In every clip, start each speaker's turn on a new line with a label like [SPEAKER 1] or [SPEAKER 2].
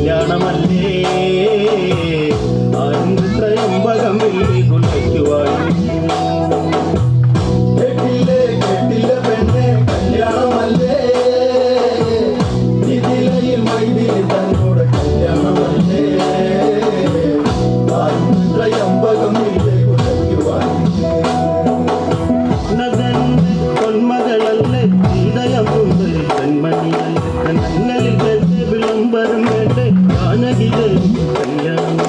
[SPEAKER 1] കല്യാണമല്ലേ ആരും ത്രയംബകം വെള്ളി കുലയ്ക്കുവാൻ കേട്ടില്ല പെണ്ണെ കല്യാണമല്ലേ ഇതിലയിൽ മൈതിൽ തന്നോട് കല്യാണമല്ലേ ആരും ത്രയംബകം വെള്ളി കുലയ്ക്കുവാൻ പൊന്മകളല്ലേ ഹൃദയം കൺമണിയല്ലേ കണ്ണങ്ങളിൽ വിളംബരം വേണ്ടേ ജാനകിതേ കല്യാണം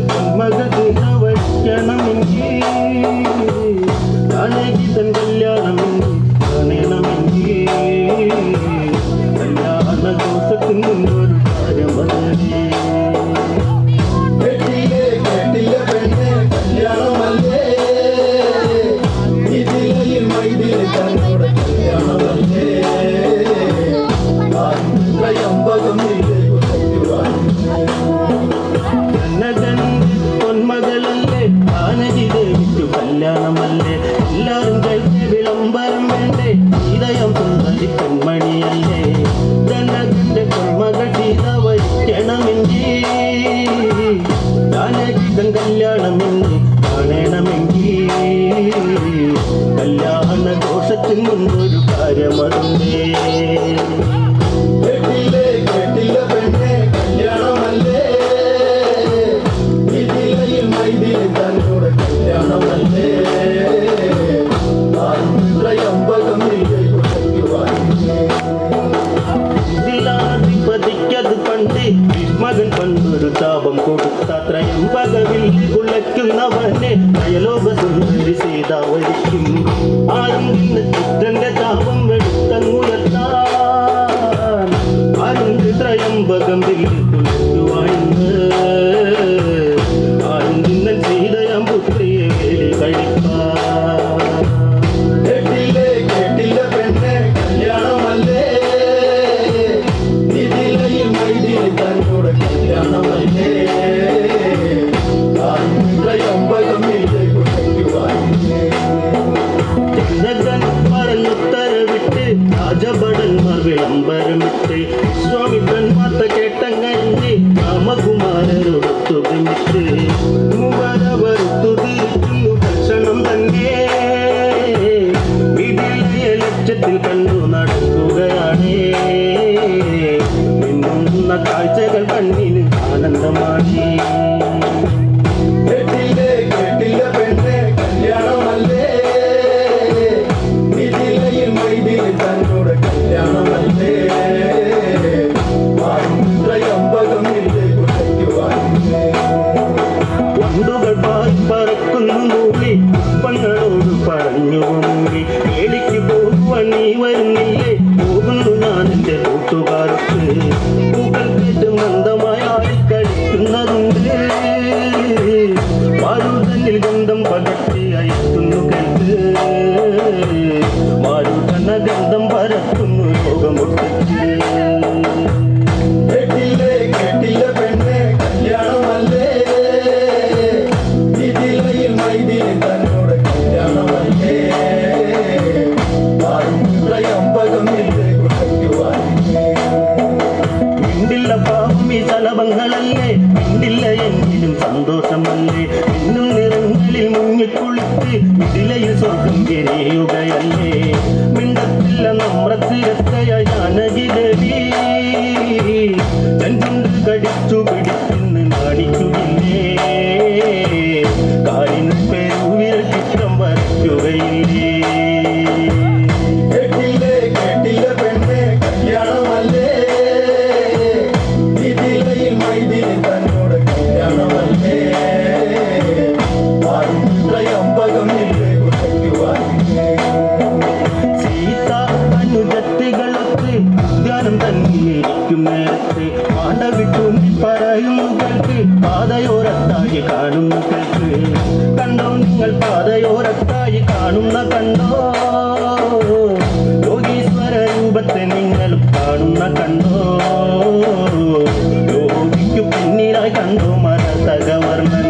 [SPEAKER 1] പൊന്മകത്തിന വയ്ക്കണമെങ്കിൽ ജാനകിതൻ കല്യാണമെങ്കിൽ കാണണമെങ്കിൽ കല്യാണ ദോഷത്തിൽ നിന്നൊരു കാര്യമല്ലേ കേട്ടില്ല പെണ്ണെ കല്യാണമല്ലേ തന്നോട് കല്യാണമല്ലേ പൊന്മകളല്ലേ ജാനകിദേവിക്കു കല്യാണമല്ലേ എല്ലാരും കഴിച്ച് വിളംബരം വേണ്ടേ ഹൃദയം സുന്ദരി കൺമണിയല്ലേ ജനകന്റെ പൊന്മകൾ സീത വയ്ക്കണമെങ്കിൽ ജാനകിതൻ കല്യാണമെങ്കിൽ കാണണമെങ്കിൽ കല്യാണ ദോഷത്തിൽ മുൻപൊരു കാര്യമതുണ്ടേ കേട്ടില്ല പെണ്ണെ കല്യാണമല്ലേ ഇതിലയിൽ മൈതിൽ തന്നോട് കല്യാണമല്ലേ ത്രയംബകം ഇതിലാധിപതിക്കത് പണ്ട് മകൻ പണ്ടൊരു താപം കൊടുത്ത ത്രയംബകവിൽ കുളയ്ക്കുന്നവനെ അയലോക സുന്ദരി സീത വരിക്കും ആരും നിന്ന് ചിത്രന്റെ താപം എടുത്തങ്ങുയർത്താൻ ആരും ത്രയംബകം കുളയ്ക്കുവാണെന്ന് ആരും നിന്നൻ സീതയം പുത്രിയെ വേലി കഴിപ്പാൻ കേട്ടില്ല പെണ്ണെ കല്യാണമല്ലേ ഇതിലയിൽ മൈതിൽ തന്നോട് കല്യാണമല്ലേ പറഞ്ഞുത്തരവിട്ട് രാജഭടന്മാർ വിളംബരമിട്ട് സ്വാമിത്രന്മാർത്ത കേട്ടങ്ങഞ്ഞ് രാമകുമാരരോടൊത്തു ഗമിട്ട് മുവരവർത്തു തിരിക്കുന്നു ഭക്ഷണം തന്നെ ഇതിലയ ലക്ഷ്യത്തിൽ കണ്ടു നടക്കുകയാണേ മിന്നുന്ന കാഴ്ചകൾ കണ്ണിന് ആനന്ദമായി കേട്ടില്ല പെണ്ണെ കല്യാണമല്ലേ ഇതിലയിൽ മൈതിൽ തന്നോട് കല്യാണമല്ലേ ത്രയംബകം വണ്ടുകൾ പറക്കുന്നു മൂളി പുഷ്പങ്ങളോട് പറഞ്ഞു മൂളി വേലിക്ക് പോകുവാൻ നീ വരുന്നില്ലേ പോകുന്നു ഞാൻ എൻ്റെ കൂട്ടുകാർക്ക് പൂക്കൾ കേട്ട് മന്ദമായി കഴിക്കുന്നതുണ്ട് മാരുതനിൽ ഗന്ധം പകർത്തി അയക്കുന്നു കേട്ട് മാരുതന ഗന്ധം പരത്തുന്നു രോഗമൊട്ടിച്ച് കേട്ടില്ല പെണ്ണെ കല്യാണമല്ലേ ഇതിലയിൽ മൈതിൽ തന്നോട് കല്യാണമല്ലേ ത്രയംബകം കുളയ്ക്കുവാൻ മിണ്ടില്ല പാവമി തലവങ്ങളല്ലേ മിണ്ടില്ല എങ്കിലും സന്തോഷമല്ലേ ഇന്നും നിറങ്ങളിൽ മുങ്ങിക്കുളിച്ച് ഇതിലയിൽ സ്വർഗം തിരയുകയല്ലേ മിണ്ടത്തില്ല നമ്രത്തിരക്കയ ജാനകിദേവി ചുണ്ട് കടിച്ചു പിടിക്കുന്നു കാണിക്കുകയില്ലേ കാലിൻ പെരുവിരൽ ചിത്രം വരയ്ക്കുകയില്ലേ കേട്ടില്ല പെണ്ണെ കല്യാണമല്ലേ ഇതിലയിൽ മൈതിൽ തന്നോട് കല്യാണമല്ലേ ത്രയംബകം കുലയ്ക്കുവാൻ സീത അനുജത്തികളൊത്ത് ഉദ്യാനം തന്നിരിക്കും നേരത്തെ പാണ്ഡവിട്ടു പറയുന്നു കേൾക്ക് പാതയോരത്തായി കാണുന്നു കേൾക്ക് കണ്ടോ നിങ്ങൾ പാതയോരത്തായി കാണുന്ന കണ്ടോ യോഗീശ്വര രൂപത്തെ നിങ്ങളും കാണുന്ന കണ്ടോ യോഗിക്കു പിന്നിലായി കണ്ടോ മരതകവർണ്ണൻ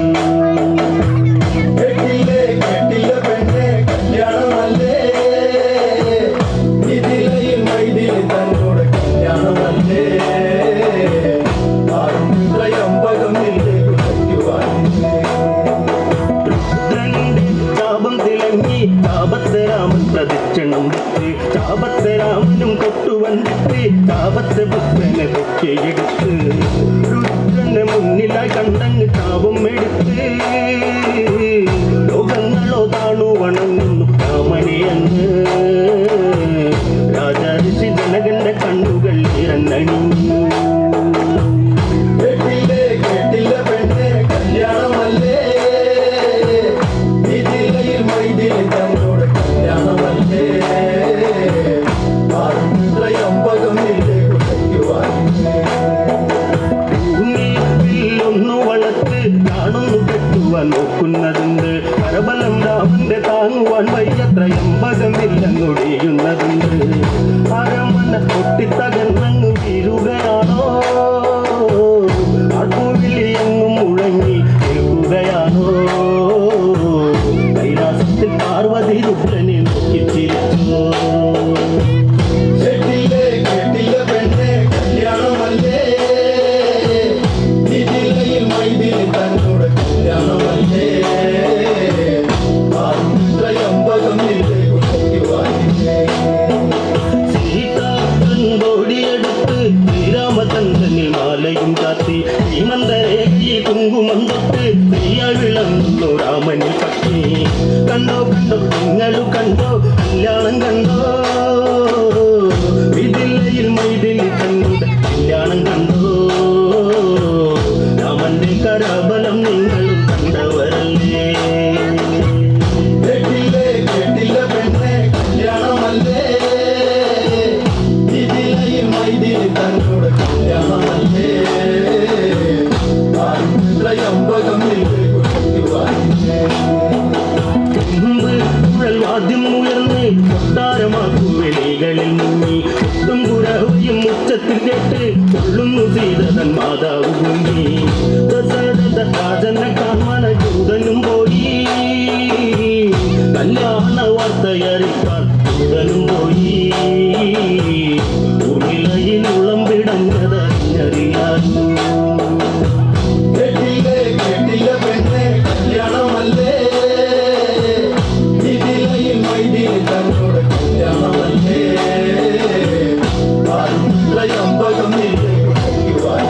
[SPEAKER 1] കേട്ടില്ല പെണ്ണെ കല്യാണമല്ലേ ഇതിലയിൽ മൈതിൽ തന്നോട് കല്യാണമല്ലേ കൊച്ചയെടുത്ത് രുദ്രന് മുന്നിലായി കണ്ടങ്ങ് താപം എടുത്ത് ലോകങ്ങളോ താണു വണങ്ങുന്നു രാമനെ അങ്ങ് രാജാരിഷി ജനകന്റെ കണ്ണുകൾ ഇറന്നണിഞ്ഞു.
[SPEAKER 2] കേട്ടില്ല പെണ്ണെ കല്യാണമല്ലേ ഇതിലയിൽ മൈതിൽ തന്നോട് കല്യാണമല്ലേ അമ്പകമില്ലേ കുടയ്ക്കുവാൻ
[SPEAKER 1] ഒന്നു വളർത്ത് കാണുന്നു കെട്ടുവാൻ നോക്കുന്നതുണ്ട് പരബലം രാമന്റെ താങ്ങുവാൻ വയ്യത്ര എമ്പകമില്ലങ്ങൊടിയുന്നതുണ്ട് അരമന പൊട്ടിത്തകർന്നങ്ങ് വീഴുകയാണോ ആർപ്പുവിളിയെങ്ങും മുഴങ്ങി കേൾക്കുകയാണോ കൈലാസത്തിൽ പാർവതി രുദ്രനെ നോക്കി ചിരിച്ചു.
[SPEAKER 2] കേട്ടില്ല പെണ്ണെ കല്യാണമല്ലേ ഇതിലയിൽ മൈതിൽ തന്നോട് കല്യാണമല്ലേ അമ്പകമില്ലേ കുടയ്ക്കുവാൻ
[SPEAKER 1] സീതാക്കോടിയെടുത്ത് ശ്രീരാമചന്ദ്രനിൽ മാലയും ചാത്തി ശ്രീമന്തരേഖി കുങ്കുമം തൊട്ട് ശ്രീയാൾ വിളങ്ങുന്നു രാമനിൽ പക്ഷി. കണ്ടോ നിങ്ങളു കണ്ടോ കല്യാണം കണ്ടോ വിതിലയിൽ മൈതിൽ തങ്ങളുടെ കല്യാണം കണ്ടോ രാമന്റെ കരബലം നിങ്ങളും കണ്ടവരല്ലേ.
[SPEAKER 2] കേട്ടില്ല പെണ്ണെ കല്യാണമല്ലേ ഇതിലയിൽ മൈതിൽ തന്നോട് കല്യാണമല്ലേ അമ്പകമില്ലേ കുടയ്ക്കുവാൻ
[SPEAKER 1] വാദ്യം ഉയർന്ന് കൊട്ടാരമാക്കും വെളികളിൽ മുങ്ങി ഒട്ടും കുരവയും ഉച്ചത്തിൽ കേട്ട് കൊള്ളുന്നു സീതൻ മാതാവ് ഭൂമി. ദശരഥ രാജനെ കാണാൻ ജൂതനും പോയി കല്യാണ വാർത്തയറിക്കാൻ ജൂതനും പോയി ഭൂമിലയിൽ ഉളമ്പിടഞ്ഞതറിഞ്ഞറിയാൻ.
[SPEAKER 2] കേട്ടില്ല പെണ്ണെ കല്യാണമല്ലേ ഇതിലയിൽ മൈതിൽ തന്നോട് കല്യാണമല്ലേ അമ്പകമില്ലേ കുടയ്ക്കുവാൻ